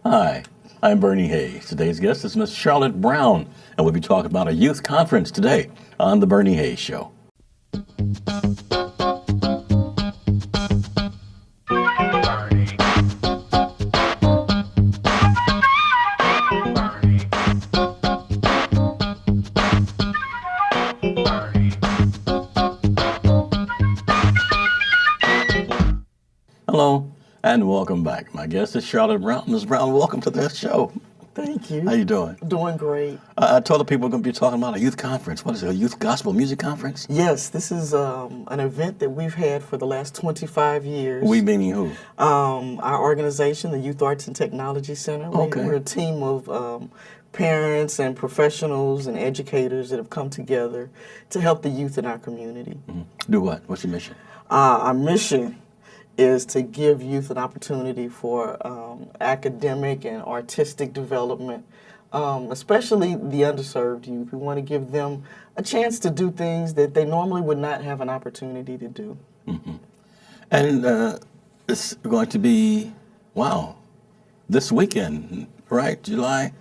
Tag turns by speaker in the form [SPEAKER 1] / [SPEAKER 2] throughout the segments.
[SPEAKER 1] Hi, I'm Bernie Hayes. Today's guest is Miss Charlotte Brown, and we'll be talking about a youth conference today on The Bernie Hayes Show. Hello, and welcome back. My guest is Charlotte Brown. Ms. Brown, welcome to the show.
[SPEAKER 2] Thank you.
[SPEAKER 1] How you doing?
[SPEAKER 2] Doing great.
[SPEAKER 1] I told the people we're going to be talking about a youth conference. What is it, a youth gospel music conference?
[SPEAKER 2] Yes, this is an event that we've had for the last 25 years.
[SPEAKER 1] We meaning who?
[SPEAKER 2] Our organization, the Youth Arts and Technology Center.
[SPEAKER 1] Okay.
[SPEAKER 2] We're a team of parents and professionals and educators that have come together to help the youth in our community.
[SPEAKER 1] Mm-hmm. Do what? What's your mission?
[SPEAKER 2] Our mission is to give youth an opportunity for academic and artistic development, especially the underserved youth. We want to give them a chance to do things that they normally would not have an opportunity to do.
[SPEAKER 1] Mm-hmm. And it's going to be, wow, this weekend, right? July,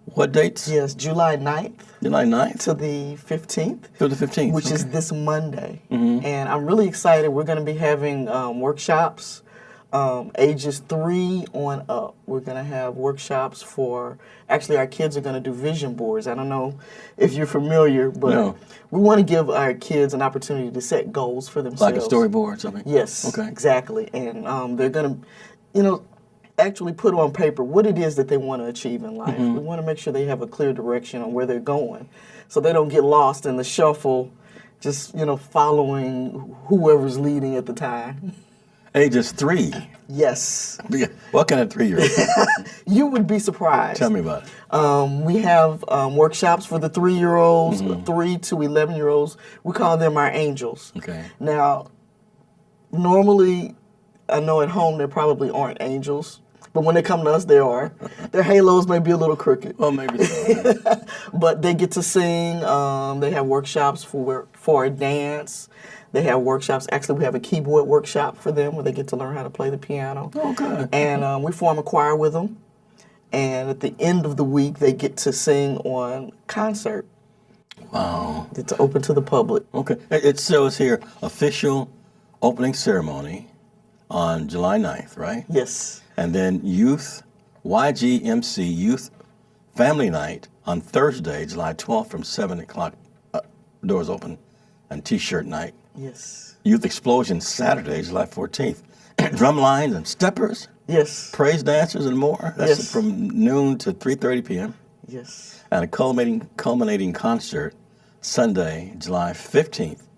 [SPEAKER 1] what dates?
[SPEAKER 2] Yes, July 9th.
[SPEAKER 1] July 9th?
[SPEAKER 2] To the 15th.
[SPEAKER 1] To the 15th,
[SPEAKER 2] which
[SPEAKER 1] okay.
[SPEAKER 2] is this Monday.
[SPEAKER 1] Mm-hmm.
[SPEAKER 2] And I'm really excited. We're going to be having workshops, ages 3 on up. We're going to have workshops for, actually our kids are going to do vision boards. I don't know if you're familiar, but
[SPEAKER 1] No.
[SPEAKER 2] we want to give our kids an opportunity to set goals for themselves.
[SPEAKER 1] Like a storyboard or something?
[SPEAKER 2] Yes,
[SPEAKER 1] okay.
[SPEAKER 2] Exactly. And they're going to, actually put on paper what it is that they want to achieve in life.
[SPEAKER 1] Mm-hmm.
[SPEAKER 2] We want to make sure they have a clear direction on where they're going so they don't get lost in the shuffle, just, following whoever's leading at the time.
[SPEAKER 1] Ages 3?
[SPEAKER 2] Yes.
[SPEAKER 1] What kind of 3-year-old?
[SPEAKER 2] You would be surprised.
[SPEAKER 1] Tell me about it.
[SPEAKER 2] We have workshops for the 3-year-olds,
[SPEAKER 1] Mm-hmm.
[SPEAKER 2] 3 to 11-year-olds. We call them our angels.
[SPEAKER 1] Okay.
[SPEAKER 2] Now, normally, I know at home there probably aren't angels. But when they come to us, they are. Their halos may be a little crooked.
[SPEAKER 1] Well, maybe so. Yeah.
[SPEAKER 2] But they get to sing. They have workshops for a dance. They have workshops. Actually, we have a keyboard workshop for them where they get to learn how to play the piano.
[SPEAKER 1] Oh, good.
[SPEAKER 2] And we form a choir with them. And at the end of the week, they get to sing on concert.
[SPEAKER 1] Wow.
[SPEAKER 2] It's open to the public.
[SPEAKER 1] Okay. It shows here, official opening ceremony on July 9th, right?
[SPEAKER 2] Yes.
[SPEAKER 1] And then YGMC Youth Family Night on Thursday, July 12th from 7 o'clock, doors open, and T-shirt night.
[SPEAKER 2] Yes.
[SPEAKER 1] Youth Explosion Saturday, July 14th. Drum lines and steppers,
[SPEAKER 2] Yes.
[SPEAKER 1] praise dancers and more. That's
[SPEAKER 2] Yes.
[SPEAKER 1] from noon to 3:30 p.m.
[SPEAKER 2] Yes.
[SPEAKER 1] And a culminating concert Sunday, July 15th,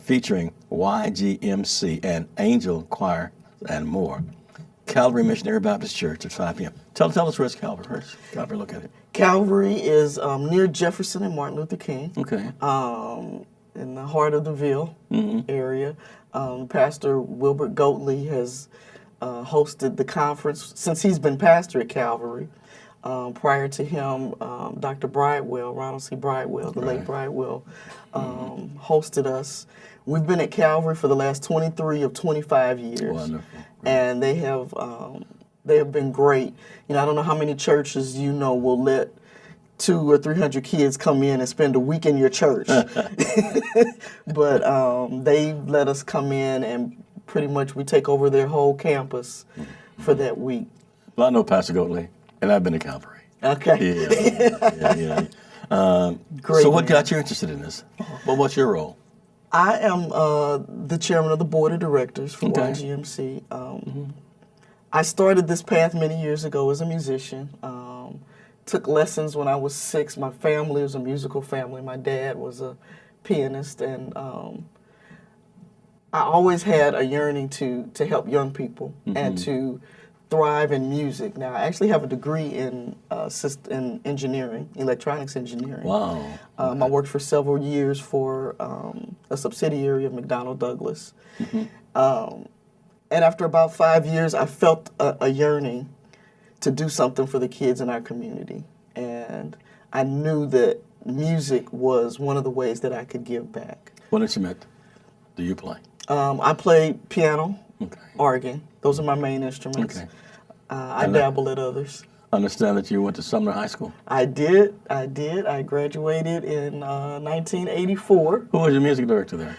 [SPEAKER 1] featuring YGMC and Angel Choir and more. Calvary Missionary Baptist Church at 5 p.m. Tell us where's Calvary. Where's Calvary located?
[SPEAKER 2] Calvary is near Jefferson and Martin Luther King.
[SPEAKER 1] Okay.
[SPEAKER 2] In the heart of the Ville area. Pastor Wilbert Goatley has hosted the conference since he's been pastor at Calvary. Prior to him, Dr. Bridewell, Ronald C. Bridewell, the late Bridewell, hosted us. We've been at Calvary for the last 23 of 25 years.
[SPEAKER 1] Wonderful.
[SPEAKER 2] And they have been great. I don't know how many churches will let 200 or 300 kids come in and spend a week in your church. But they let us come in and pretty much we take over their whole campus for that week.
[SPEAKER 1] Well, I know Pastor Goatley, and I've been to Calvary.
[SPEAKER 2] Okay.
[SPEAKER 1] Yeah.
[SPEAKER 2] Great.
[SPEAKER 1] So what got you interested in this? Well, what's your role?
[SPEAKER 2] I am the chairman of the board of directors for
[SPEAKER 1] Okay.
[SPEAKER 2] YGMC. I started this path many years ago as a musician. Took lessons when I was 6. My family was a musical family. My dad was a pianist, and I always had a yearning to help young people and to thrive in music. Now, I actually have a degree in engineering, electronics engineering.
[SPEAKER 1] Wow.
[SPEAKER 2] I worked for several years for a subsidiary of McDonnell Douglas. And after about 5 years, I felt a yearning to do something for the kids in our community. And I knew that music was one of the ways that I could give back.
[SPEAKER 1] What instrument do you play?
[SPEAKER 2] I play piano,
[SPEAKER 1] Okay.
[SPEAKER 2] organ. Those are my main instruments.
[SPEAKER 1] Okay.
[SPEAKER 2] I dabble at others.
[SPEAKER 1] Understand that you went to Sumner High School.
[SPEAKER 2] I did. I graduated in 1984.
[SPEAKER 1] Who was your music director there?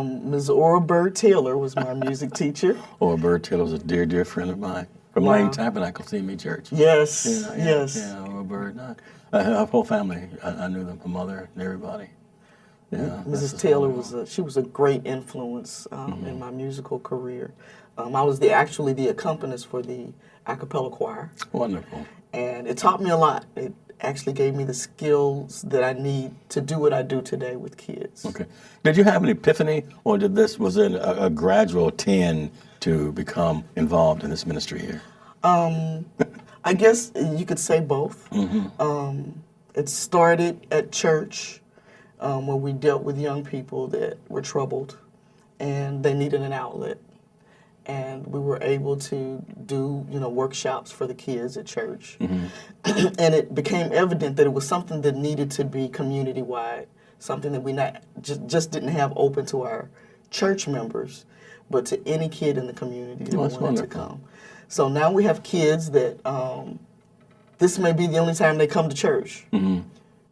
[SPEAKER 2] Ms. Ora Bird Taylor was my music teacher.
[SPEAKER 1] Ora Bird Taylor was a dear, dear friend of mine from Lane Tabernacle CME Church.
[SPEAKER 2] Yes,
[SPEAKER 1] yes. Yeah, Ora Bird. Her whole family, I knew them, her mother and everybody. Yeah,
[SPEAKER 2] Mrs. Taylor was a great influence in my musical career. I was actually the accompanist for the a cappella choir.
[SPEAKER 1] Wonderful.
[SPEAKER 2] And it taught me a lot. It actually gave me the skills that I need to do what I do today with kids.
[SPEAKER 1] Okay. Did you have an epiphany, or was it a gradual tend to become involved in this ministry here?
[SPEAKER 2] I guess you could say both. It started at church, where we dealt with young people that were troubled and they needed an outlet. And we were able to do, workshops for the kids at church. And it became evident that it was something that needed to be community-wide, something that we just didn't have open to our church members, but to any kid in the community that wanted to come. So now we have kids that this may be the only time they come to church,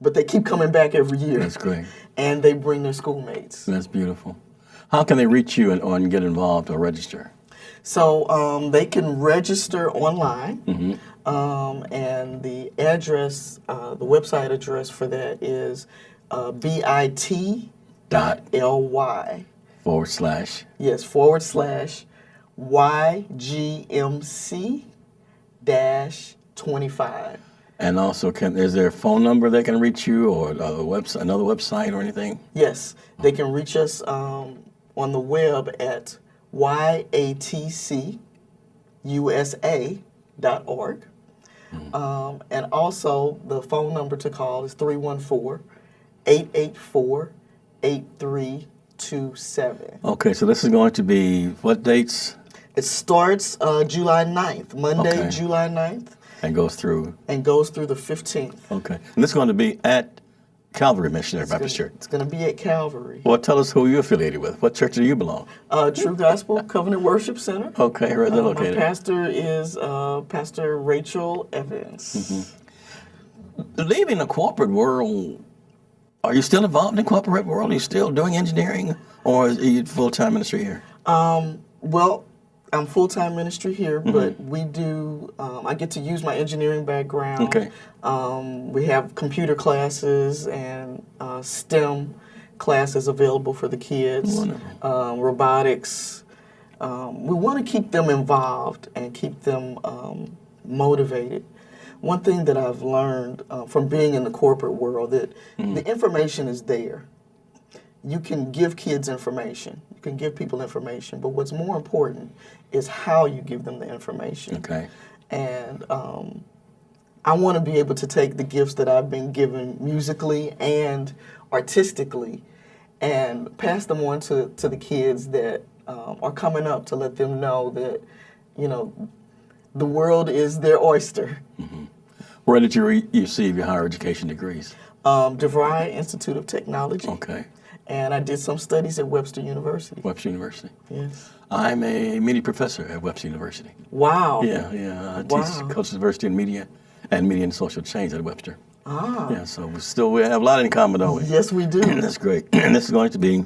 [SPEAKER 2] but they keep coming back every year.
[SPEAKER 1] That's great.
[SPEAKER 2] And they bring their schoolmates.
[SPEAKER 1] That's beautiful. How can they reach you and get involved or register?
[SPEAKER 2] So they can register online, and the address, the website address for that is bit.ly.
[SPEAKER 1] /
[SPEAKER 2] Yes, / YGMC-25.
[SPEAKER 1] And also, is there a phone number they can reach you, or another website or anything?
[SPEAKER 2] Yes, they can reach us on the web at yatcusa.org. And also, the phone number to call is 314-884-8327.
[SPEAKER 1] Okay, so this is going to be what dates?
[SPEAKER 2] It starts July 9th, Monday, July 9th.
[SPEAKER 1] And goes through?
[SPEAKER 2] And goes through the 15th.
[SPEAKER 1] Okay. And this is going to be at Calvary Missionary Baptist Church.
[SPEAKER 2] It's going to be at Calvary.
[SPEAKER 1] Well, tell us who you're affiliated with. What church do you belong?
[SPEAKER 2] True Gospel Covenant Worship Center.
[SPEAKER 1] Okay, where is that located?
[SPEAKER 2] My pastor is Pastor Rachel Evans.
[SPEAKER 1] Leaving the corporate world, are you still involved in the corporate world? Are you still doing engineering, or is you full-time ministry here?
[SPEAKER 2] Well, I'm full-time ministry here, but we do, I get to use my engineering background.
[SPEAKER 1] Okay.
[SPEAKER 2] We have computer classes and STEM classes available for the kids.
[SPEAKER 1] Wonderful.
[SPEAKER 2] Robotics. We want to keep them involved and keep them motivated. One thing that I've learned from being in the corporate world, that the information is there. You can give kids information. You can give people information. But what's more important is how you give them the information.
[SPEAKER 1] Okay.
[SPEAKER 2] And I want to be able to take the gifts that I've been given musically and artistically and pass them on to the kids that are coming up, to let them know that, the world is their oyster.
[SPEAKER 1] Where did you receive your higher education degrees?
[SPEAKER 2] DeVry Institute of Technology.
[SPEAKER 1] Okay.
[SPEAKER 2] And I did some studies at Webster University.
[SPEAKER 1] Webster University.
[SPEAKER 2] Yes.
[SPEAKER 1] I'm a media professor at Webster University.
[SPEAKER 2] Wow.
[SPEAKER 1] Yeah. I teach Coach's Diversity in Media and Social Change at Webster.
[SPEAKER 2] Ah.
[SPEAKER 1] Yeah, so we have a lot in common, don't we?
[SPEAKER 2] Yes, we do.
[SPEAKER 1] That's great. And this is going to be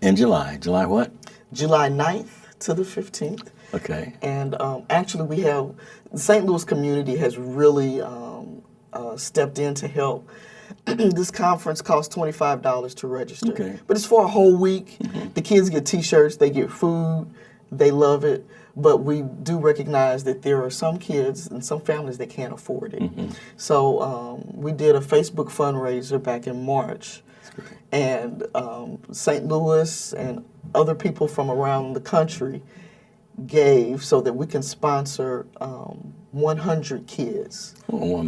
[SPEAKER 1] in July. July what?
[SPEAKER 2] July 9th to the 15th.
[SPEAKER 1] Okay.
[SPEAKER 2] And actually the St. Louis community has really stepped in to help. This conference costs $25 to register.
[SPEAKER 1] Okay.
[SPEAKER 2] But it's for a whole week. The kids get T-shirts, they get food, they love it. But we do recognize that there are some kids and some families that can't afford it. So we did a Facebook fundraiser back in March.
[SPEAKER 1] That's great.
[SPEAKER 2] And St. Louis and other people from around the country gave so that we can sponsor 100 kids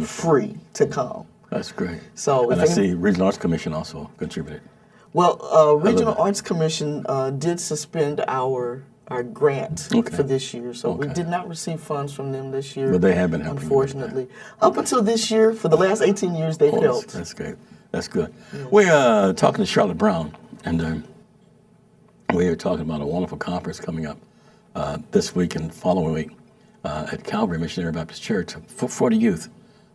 [SPEAKER 2] free to come.
[SPEAKER 1] That's great.
[SPEAKER 2] So,
[SPEAKER 1] and I see Regional Arts Commission also contributed.
[SPEAKER 2] Well, Regional Arts Commission did suspend our grant for this year, so we did not receive funds from them this year.
[SPEAKER 1] But they have been helping.
[SPEAKER 2] Unfortunately, up until this year, for the last 18 years, they've helped.
[SPEAKER 1] That's great. That's good. Yes. We're talking to Charlotte Brown, and we are talking about a wonderful conference coming up this week and following week. at Calvary Missionary Baptist Church for the youth.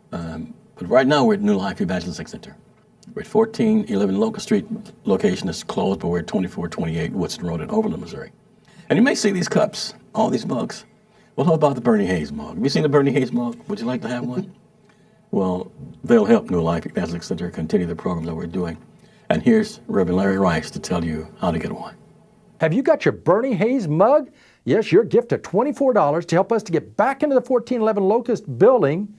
[SPEAKER 1] But right now we're at New Life Evangelistic Center. We're at 1411 Locust Street. Location is closed, but we're at 2428 Woodson Road in Overland, Missouri. And you may see these cups, all these mugs. Well, how about the Bernie Hayes mug? Have you seen the Bernie Hayes mug? Would you like to have one? Well, they'll help New Life Evangelistic Center continue the programs that we're doing. And here's Reverend Larry Rice to tell you how to get one.
[SPEAKER 3] Have you got your Bernie Hayes mug? Yes, your gift of $24 to help us to get back into the 1411 Locust building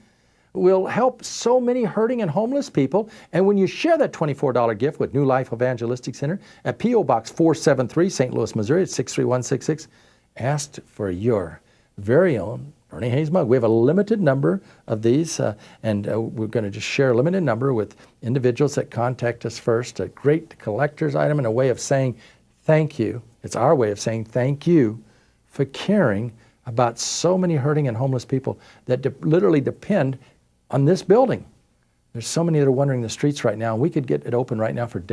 [SPEAKER 3] will help so many hurting and homeless people. And when you share that $24 gift with New Life Evangelistic Center at P.O. Box 473, St. Louis, Missouri, at 63166, ask for your very own Bernie Hayes mug. We have a limited number of these, and we're going to just share a limited number with individuals that contact us first. A great collector's item and a way of saying thank you. It's our way of saying thank you for caring about so many hurting and homeless people that literally depend on this building. There's so many that are wandering the streets right now. We could get it open right now for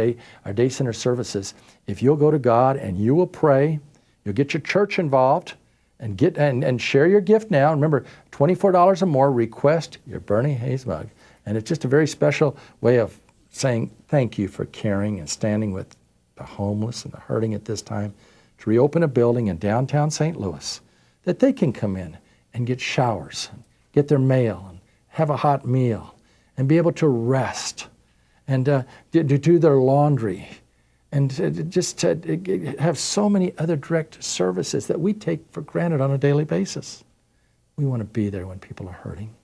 [SPEAKER 3] our day center services. If you'll go to God and you will pray, you'll get your church involved, and share your gift now. Remember, $24 or more, request your Bernie Hayes mug. And it's just a very special way of saying thank you for caring and standing with the homeless and the hurting at this time to reopen a building in downtown St. Louis that they can come in and get showers, and get their mail, and have a hot meal, and be able to rest, and do their laundry, and just to have so many other direct services that we take for granted on a daily basis. We want to be there when people are hurting.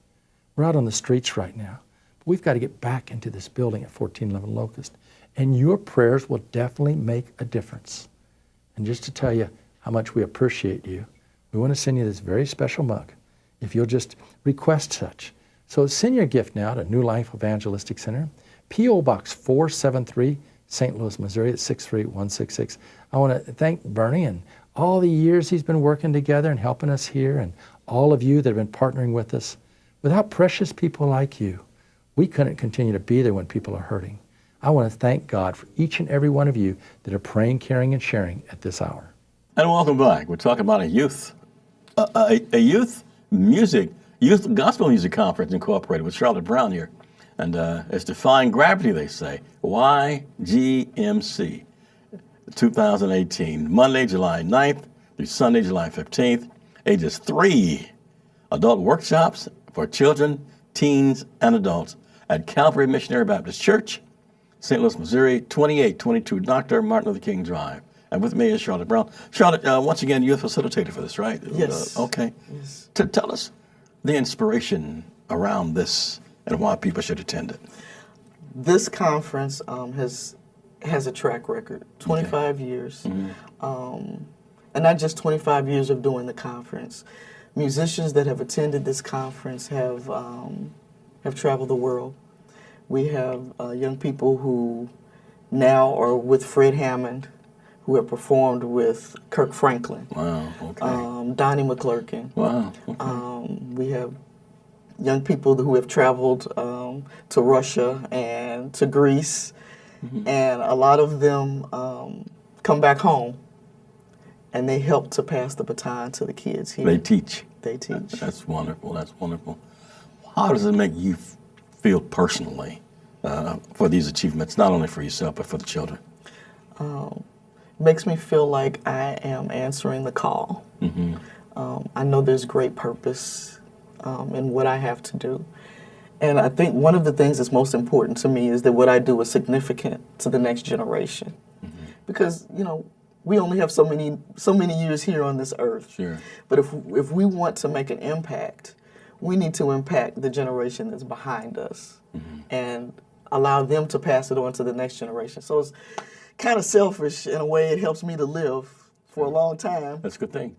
[SPEAKER 3] We're out on the streets right now. But we've got to get back into this building at 1411 Locust. And your prayers will definitely make a difference. And just to tell you how much we appreciate you, we want to send you this very special mug if you'll just request such. So send your gift now to New Life Evangelistic Center, P.O. Box 473, St. Louis, Missouri at 63166. I want to thank Bernie and all the years he's been working together and helping us here, and all of you that have been partnering with us. Without precious people like you, we couldn't continue to be there when people are hurting. I want to thank God for each and every one of you that are praying, caring, and sharing at this hour.
[SPEAKER 1] And welcome back. We're talking about a youth gospel music conference incorporated with Charlotte Brown here. And it's Defying Gravity, they say. YGMC 2018, Monday, July 9th through Sunday, July 15th. Ages 3. Adult workshops for children, teens, and adults at Calvary Missionary Baptist Church, St. Louis, Missouri, 2822 Dr. Martin Luther King Drive. And with me is Charlotte Brown. Charlotte, once again, youth facilitator for this, right?
[SPEAKER 2] Yes.
[SPEAKER 1] Okay.
[SPEAKER 2] Yes.
[SPEAKER 1] Tell us the inspiration around this and why people should attend it.
[SPEAKER 2] This conference has a track record, 25 years, and not just 25 years of doing the conference. Musicians that have attended this conference have traveled the world. We have young people who now are with Fred Hammond, who have performed with Kirk Franklin.
[SPEAKER 1] Wow, okay.
[SPEAKER 2] Donnie McClurkin.
[SPEAKER 1] Wow, okay.
[SPEAKER 2] We have young people who have traveled to Russia and to Greece, and a lot of them come back home, and they help to pass the baton to the kids here.
[SPEAKER 1] They teach.
[SPEAKER 2] They teach.
[SPEAKER 1] That's wonderful. That's wonderful. How does it make you feel personally for these achievements, not only for yourself, but for the children?
[SPEAKER 2] Makes me feel like I am answering the call. I know there's great purpose in what I have to do. And I think one of the things that's most important to me is that what I do is significant to the next generation. Because, you know, we only have so many years here on this earth.
[SPEAKER 1] Sure.
[SPEAKER 2] But if we want to make an impact, we need to impact the generation that's behind us and allow them to pass it on to the next generation. So it's kind of selfish in a way. It helps me to live for a long time.
[SPEAKER 1] That's a good thing.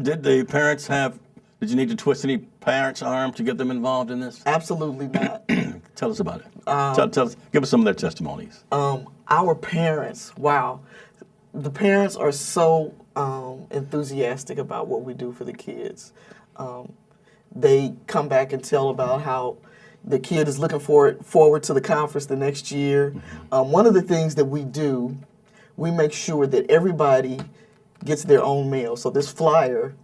[SPEAKER 1] Did the parents did you need to twist any parents' arm to get them involved in this?
[SPEAKER 2] Absolutely not.
[SPEAKER 1] Tell us about it. Tell us, give us some of their testimonies.
[SPEAKER 2] Our parents, wow. The parents are so enthusiastic about what we do for the kids. They come back and tell about how the kid is looking forward to the conference the next year. One of the things that we do, we make sure that everybody gets their own meal. So this flyer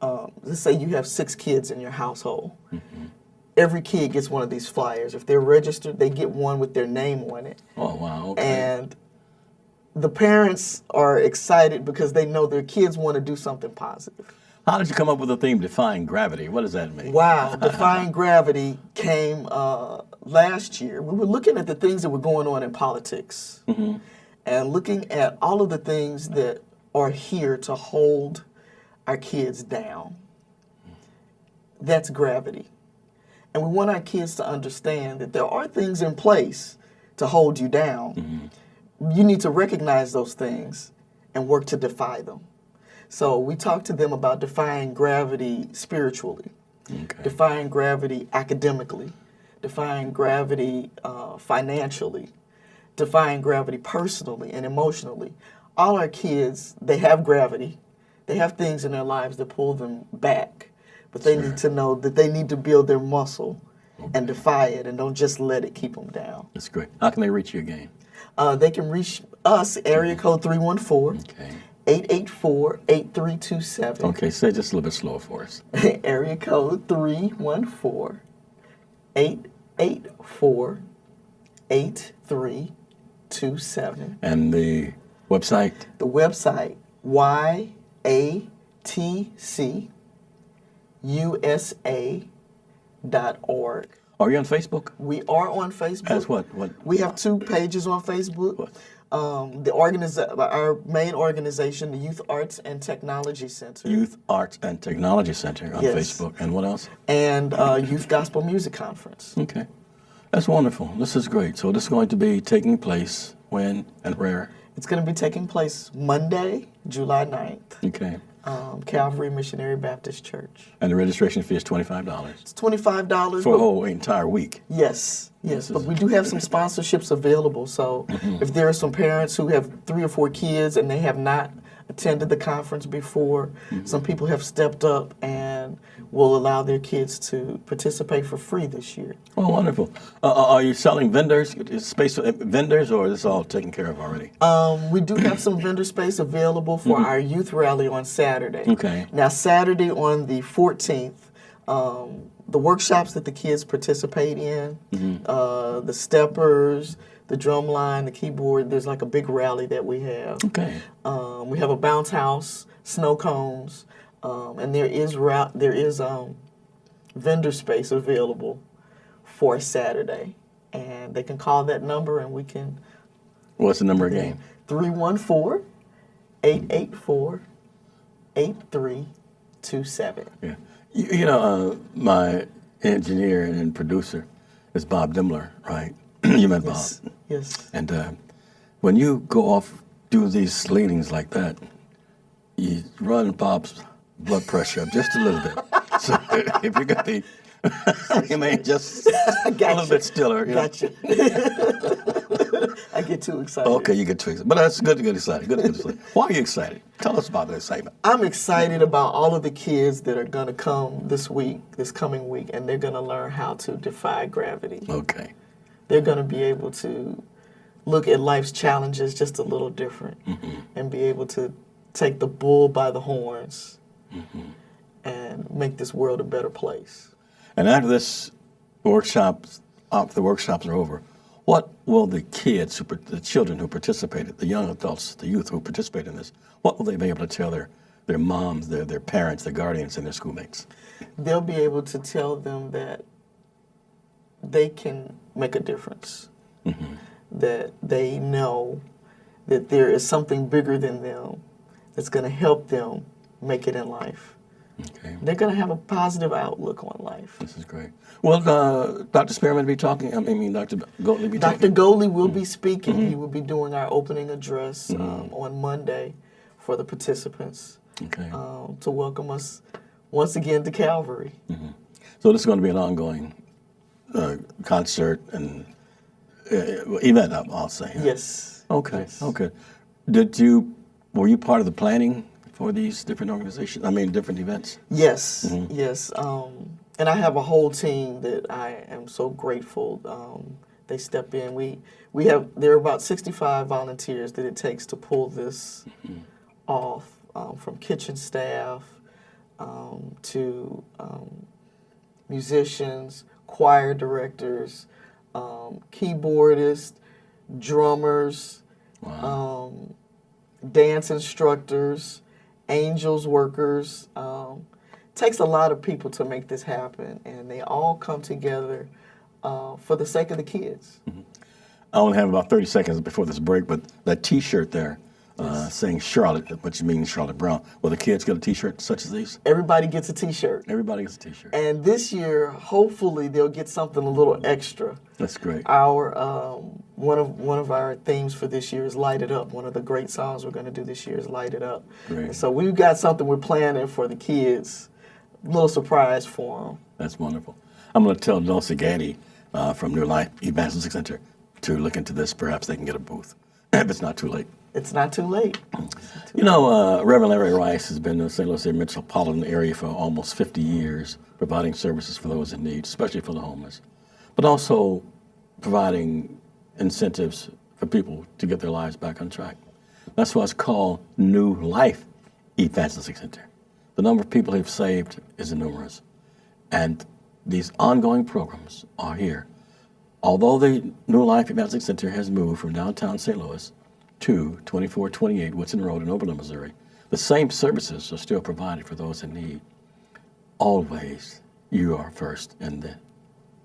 [SPEAKER 2] let's say you have 6 kids in your household. Every kid gets one of these flyers. If they're registered, they get one with their name on it.
[SPEAKER 1] Oh, wow. Okay.
[SPEAKER 2] And the parents are excited because they know their kids want to do something positive.
[SPEAKER 1] How did you come up with the theme, Defying Gravity? What does that mean?
[SPEAKER 2] Wow, Defying Gravity came last year. We were looking at the things that were going on in politics and looking at all of the things that are here to hold our kids down. That's gravity. And we want our kids to understand that there are things in place to hold you down. You need to recognize those things and work to defy them. So we talked to them about defying gravity spiritually, defying gravity academically, defying gravity financially, defying gravity personally and emotionally. All our kids, they have gravity. They have things in their lives that pull them back. But they need to know that they need to build their muscle and defy it, and don't just let it keep them down.
[SPEAKER 1] That's great. How can they reach you again?
[SPEAKER 2] They can reach us, area code 314-884-8327.
[SPEAKER 1] Okay, say it just a little bit slower for us.
[SPEAKER 2] Area code 314-884-8327.
[SPEAKER 1] And the website?
[SPEAKER 2] The website, yatcusa.org.
[SPEAKER 1] Are you on Facebook?
[SPEAKER 2] We are on Facebook.
[SPEAKER 1] As what?
[SPEAKER 2] We have 2 pages on Facebook. Our main organization, the Youth Arts and Technology Center.
[SPEAKER 1] Youth Arts and Technology Center on Facebook. And what else?
[SPEAKER 2] And Youth Gospel Music Conference.
[SPEAKER 1] Okay. That's wonderful. This is great. So this is going to be taking place when and where?
[SPEAKER 2] It's going to be taking place Monday, July 9th.
[SPEAKER 1] Okay.
[SPEAKER 2] Calvary Missionary Baptist Church.
[SPEAKER 1] And the registration fee is $25?
[SPEAKER 2] It's $25.
[SPEAKER 1] For a whole entire week?
[SPEAKER 2] Yes. But we do have some sponsorships available. So if there are some parents who have 3 or 4 kids and they have not attended the conference before, some people have stepped up and will allow their kids to participate for free this year.
[SPEAKER 1] Oh, wonderful. Are you selling space for vendors, or is this all taken care of already?
[SPEAKER 2] We do have some vendor space available for our youth rally on Saturday.
[SPEAKER 1] Okay.
[SPEAKER 2] Now, Saturday on the 14th, the workshops that the kids participate in, the steppers, the drum line, the keyboard, there's like a big rally that we have.
[SPEAKER 1] Okay.
[SPEAKER 2] We have a bounce house, snow cones, and there is vendor space available for Saturday. And they can call that number and we can...
[SPEAKER 1] What's the number again?
[SPEAKER 2] 314-884-8327.
[SPEAKER 1] Yeah. You know, my engineer and producer is Bob Dimler, right? You met Bob.
[SPEAKER 2] Yes.
[SPEAKER 1] And when you go off, do these leanings like that, you run Bob's blood pressure up just a little bit. So if you got the, remain just a little bit stiller.
[SPEAKER 2] Gotcha. I get too excited.
[SPEAKER 1] Okay, you get too excited. But that's good to get excited. Good to get excited. Why are you excited? Tell us about the excitement.
[SPEAKER 2] I'm excited about all of the kids that are going to come this coming week, and they're going to learn how to defy gravity.
[SPEAKER 1] Okay.
[SPEAKER 2] They're going to be able to look at life's challenges just a little different and be able to take the bull by the horns and make this world a better place.
[SPEAKER 1] And after the workshops are over, what will the kids, the children who participated, the young adults, the youth who participate in this, what will they be able to tell their moms, their parents, their guardians, and their schoolmates?
[SPEAKER 2] They'll be able to tell them that they can make a difference, that they know that there is something bigger than them that's going to help them make it in life.
[SPEAKER 1] Okay.
[SPEAKER 2] They're going to have a positive outlook on life.
[SPEAKER 1] This is great. Well, Dr. Spearman will be talking. Dr. Goatley will be talking.
[SPEAKER 2] Dr. Goatley will be speaking. He will be doing our opening address on Monday for the participants to welcome us once again to Calvary.
[SPEAKER 1] So this is going to be an ongoing concert and event, I'll say.
[SPEAKER 2] Yes.
[SPEAKER 1] Okay.
[SPEAKER 2] Yes.
[SPEAKER 1] Okay. Were you part of the planning for these different organizations? Different events?
[SPEAKER 2] Yes. Yes. And I have a whole team that I am so grateful. They step in. There are about 65 volunteers that it takes to pull this off, from kitchen staff to musicians, choir directors, keyboardists, drummers, dance instructors, angels workers. Takes a lot of people to make this happen, and they all come together for the sake of the kids.
[SPEAKER 1] Mm-hmm. I only have about 30 seconds before this break, but that T-shirt there saying Charlotte, which means Charlotte Brown, will the kids get a T-shirt such as these?
[SPEAKER 2] Everybody gets a T-shirt.
[SPEAKER 1] Everybody gets a T-shirt.
[SPEAKER 2] And this year, hopefully, they'll get something a little extra.
[SPEAKER 1] That's great.
[SPEAKER 2] Our one of our themes for this year is Light It Up. One of the great songs we're going to do this year is Light It Up.
[SPEAKER 1] Great.
[SPEAKER 2] And so we've got something we're planning for the kids. Little surprise for them.
[SPEAKER 1] That's wonderful. I'm going to tell Dulce Gaddy from New Life Evangelistic Center to look into this. Perhaps they can get a booth if it's not too late.
[SPEAKER 2] It's not too late.
[SPEAKER 1] You know, Reverend Larry Rice has been in the St. Louis metropolitan area for almost 50 years, providing services for those in need, especially for the homeless, but also providing incentives for people to get their lives back on track. That's why it's called New Life Evangelistic Center. The number of people they've saved is enormous. And these ongoing programs are here. Although the New Life Evangelistic Center has moved from downtown St. Louis to 2428 Woodson Road in Oberlin, Missouri, the same services are still provided for those in need. Always, you are first in the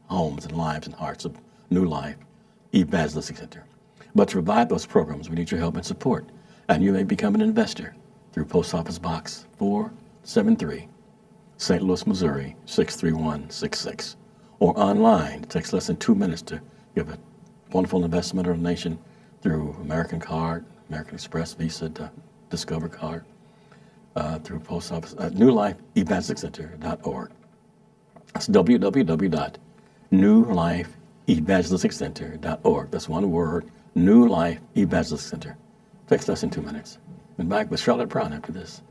[SPEAKER 1] homes and lives and hearts of New Life Evangelistic Center. But to provide those programs, we need your help and support. And you may become an investor through Post Office Box 473, St. Louis, Missouri 63166, or online. It takes less than 2 minutes to give a wonderful investment or donation through American Card, American Express, Visa, Discover Card, through Post Office, newlifeevangelisticcenter.org. That's www.newlifeevangelisticcenter.org. That's one word, New Life Evangelistic Center. Takes less than 2 minutes. And back with Charlotte Brown after this.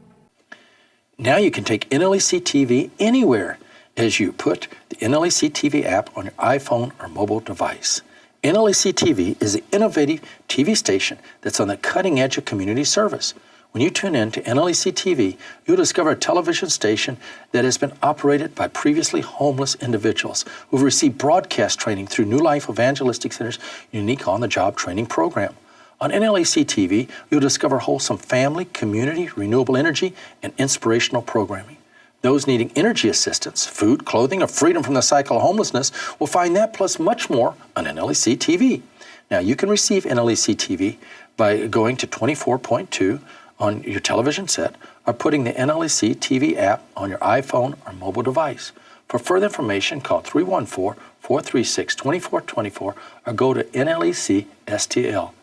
[SPEAKER 3] Now you can take NLEC TV anywhere as you put the NLEC TV app on your iPhone or mobile device. NLEC TV is the innovative TV station that's on the cutting edge of community service. When you tune in to NLEC TV, you'll discover a television station that has been operated by previously homeless individuals who've received broadcast training through New Life Evangelistic Center's unique on-the-job training program. On NLEC TV, you'll discover wholesome family, community, renewable energy, and inspirational programming. Those needing energy assistance, food, clothing, or freedom from the cycle of homelessness will find that plus much more on NLEC TV. Now, you can receive NLEC TV by going to 24.2 on your television set or putting the NLEC TV app on your iPhone or mobile device. For further information, call 314-436-2424 or go to nlecstl.org.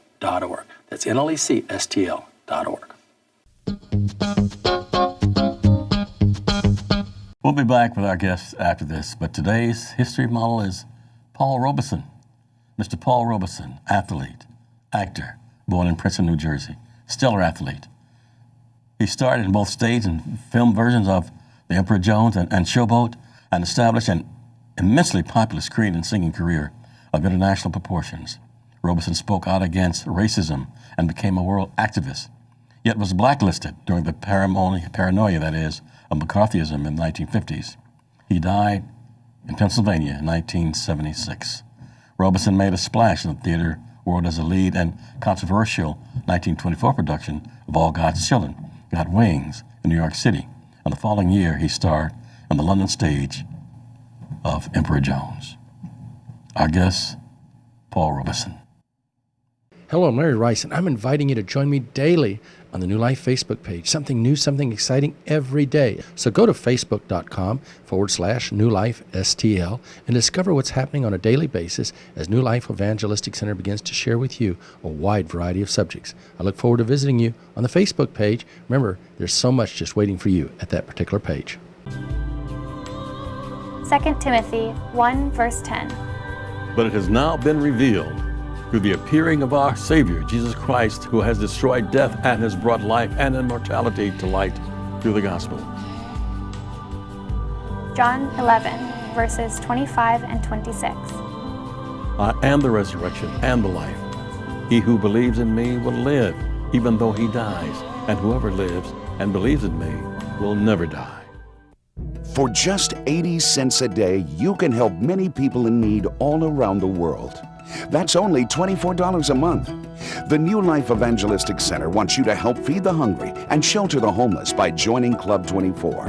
[SPEAKER 3] That's nlecstl.org.
[SPEAKER 1] We'll be back with our guests after this, but today's history model is Paul Robeson. Mr. Paul Robeson, athlete, actor, born in Princeton, New Jersey, stellar athlete. He starred in both stage and film versions of The Emperor Jones and Showboat, and established an immensely popular screen and singing career of international proportions. Robeson spoke out against racism and became a world activist, yet was blacklisted during the paranoia, that is, of McCarthyism in the 1950s. He died in Pennsylvania in 1976. Robeson made a splash in the theater world as a lead and controversial 1924 production of All God's Children, Got Wings, in New York City. And the following year, he starred on the London stage of Emperor Jones. Our guest, Paul Robeson.
[SPEAKER 3] Hello, I'm Larry Rice, and I'm inviting you to join me daily on the New Life Facebook page. Something new, something exciting every day. So go to facebook.com/NewLifeSTL and discover what's happening on a daily basis as New Life Evangelistic Center begins to share with you a wide variety of subjects. I look forward to visiting you on the Facebook page. Remember, there's so much just waiting for you at that particular page.
[SPEAKER 4] 2 Timothy 1, verse 10.
[SPEAKER 1] But it has now been revealed through the appearing of our Savior, Jesus Christ, who has destroyed death and has brought life and immortality to light through the gospel.
[SPEAKER 4] John 11, verses 25 and 26.
[SPEAKER 1] I am the resurrection and the life. He who believes in me will live, even though he dies, and whoever lives and believes in me will never die.
[SPEAKER 5] For just 80 cents a day, you can help many people in need all around the world. That's only $24 a month. The New Life Evangelistic Center wants you to help feed the hungry and shelter the homeless by joining Club 24.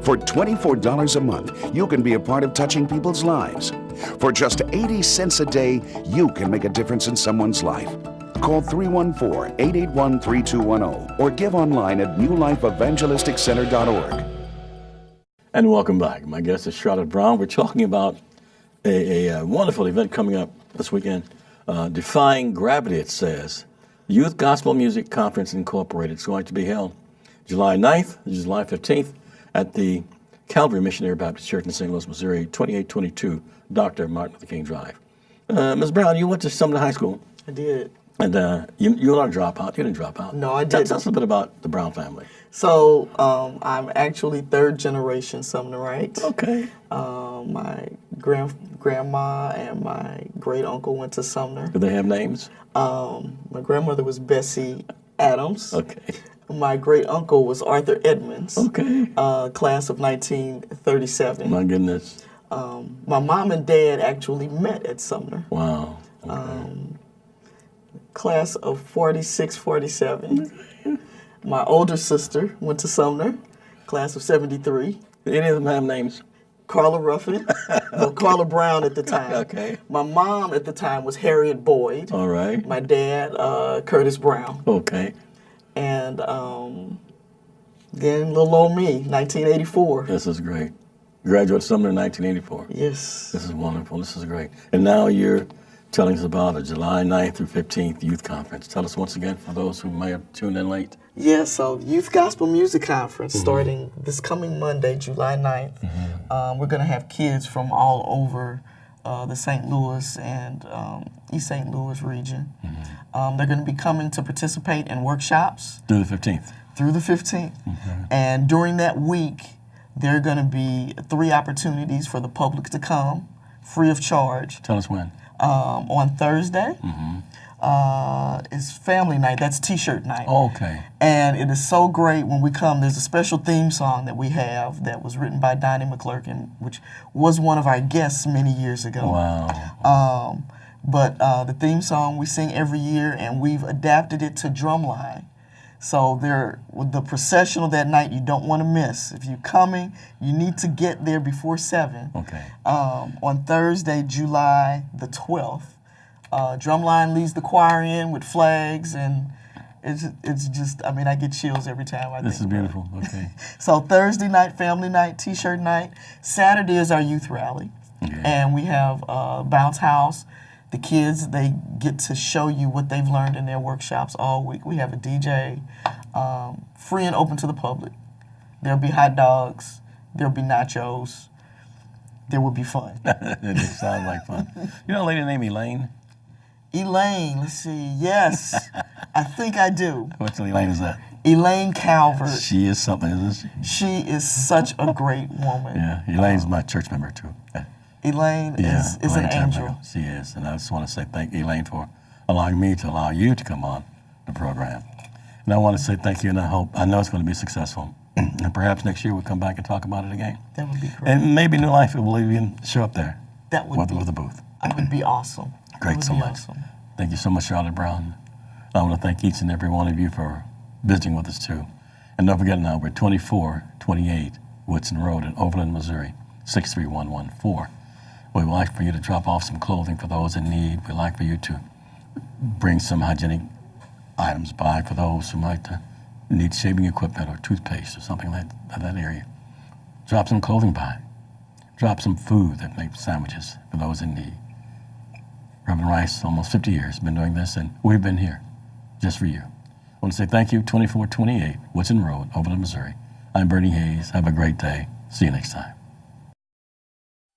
[SPEAKER 5] For $24 a month, you can be a part of touching people's lives. For just 80 cents a day, you can make a difference in someone's life. Call 314-881-3210 or give online at newlifeevangelisticcenter.org.
[SPEAKER 1] And welcome back. My guest is Charlotte Brown. We're talking about a wonderful event coming up this weekend, Defying Gravity, it says. Youth Gospel Music Conference Incorporated. It's going to be held July 9th, July 15th at the Calvary Missionary Baptist Church in St. Louis, Missouri, 2822 Dr. Martin Luther King Drive. Ms. Brown, you went to Sumner High School.
[SPEAKER 2] I did.
[SPEAKER 1] And you're not a dropout. You didn't drop out.
[SPEAKER 2] No, I didn't.
[SPEAKER 1] Tell us a bit about the Brown family.
[SPEAKER 2] So I'm actually third generation Sumnerite.
[SPEAKER 1] Okay.
[SPEAKER 2] My grandma and my great uncle went to Sumner.
[SPEAKER 1] Do they have names?
[SPEAKER 2] My grandmother was Bessie Adams.
[SPEAKER 1] Okay.
[SPEAKER 2] My great uncle was Arthur Edmonds.
[SPEAKER 1] Okay.
[SPEAKER 2] Class of 1937.
[SPEAKER 1] My goodness.
[SPEAKER 2] My mom and dad actually met at Sumner.
[SPEAKER 1] Wow. Okay.
[SPEAKER 2] Class of 46, 47. My older sister went to Sumner, class of 73.
[SPEAKER 1] Any of them have names?
[SPEAKER 2] Carla Ruffin, well, Carla Brown at the time.
[SPEAKER 1] Okay.
[SPEAKER 2] My mom at the time was Harriet Boyd.
[SPEAKER 1] All right.
[SPEAKER 2] My dad, Curtis Brown.
[SPEAKER 1] Okay.
[SPEAKER 2] And then little old me, 1984.
[SPEAKER 1] This is great. Graduate Sumner in 1984.
[SPEAKER 2] Yes.
[SPEAKER 1] This is wonderful. This is great. And now you're telling us about a July 9th through 15th youth conference. Tell us once again for those who may have tuned in late.
[SPEAKER 2] Yeah, so Youth Gospel Music Conference starting this coming Monday, July 9th. We're going to have kids from all over the St. Louis and East St. Louis region. They're going to be coming to participate in workshops.
[SPEAKER 1] Through the 15th.
[SPEAKER 2] Through the 15th. And during that week, there are going to be 3 opportunities for the public to come, free of charge.
[SPEAKER 1] Tell us when.
[SPEAKER 2] On Thursday is family night. That's T-shirt night.
[SPEAKER 1] Okay.
[SPEAKER 2] And it is so great when we come. There's a special theme song that we have that was written by Donnie McClurkin, which was one of our guests many years ago.
[SPEAKER 1] Wow.
[SPEAKER 2] But the theme song we sing every year, and we've adapted it to drumline. So with the processional that night, you don't want to miss. If you're coming, you need to get there before 7.
[SPEAKER 1] Okay.
[SPEAKER 2] On Thursday, July the 12th, drumline leads the choir in with flags, and it's just, I mean, I get chills every time I think.
[SPEAKER 1] This is beautiful. Okay.
[SPEAKER 2] So Thursday night, family night, T-shirt night. Saturday is our youth rally, and we have Bounce House. The kids, they get to show you what they've learned in their workshops all week. We have a DJ, free and open to the public. There'll be hot dogs. There'll be nachos. There will be fun.
[SPEAKER 1] It just sounds like fun. You know a lady named Elaine?
[SPEAKER 2] Elaine, let's see. Yes, I think I do.
[SPEAKER 1] Which Elaine is that?
[SPEAKER 2] Elaine Calvert.
[SPEAKER 1] She is something, isn't she?
[SPEAKER 2] She is such a great woman.
[SPEAKER 1] Yeah, Elaine's my church member, too.
[SPEAKER 2] Elaine is an angel.
[SPEAKER 1] She is, and I just want to say thank Elaine for allowing me to allow you to come on the program. And I want to say thank you, and I know it's going to be successful. And perhaps next year we'll come back and talk about it again.
[SPEAKER 2] That would be great.
[SPEAKER 1] And maybe New Life will even show up there.
[SPEAKER 2] That would be
[SPEAKER 1] with a booth.
[SPEAKER 2] That would be awesome.
[SPEAKER 1] Great, so much. Awesome. Thank you so much, Charlotte Brown. I want to thank each and every one of you for visiting with us too. And don't forget now, we're 2428 Woodson Road in Overland, Missouri, 63114. We'd like for you to drop off some clothing for those in need. We'd like for you to bring some hygienic items by for those who might need shaving equipment or toothpaste or something like that area. Drop some clothing by. Drop some food that makes sandwiches for those in need. Reverend Rice, almost 50 years, been doing this, and we've been here just for you. I want to say thank you, 2428 Woodson Road, Overland, Missouri. I'm Bernie Hayes. Have a great day. See you next time.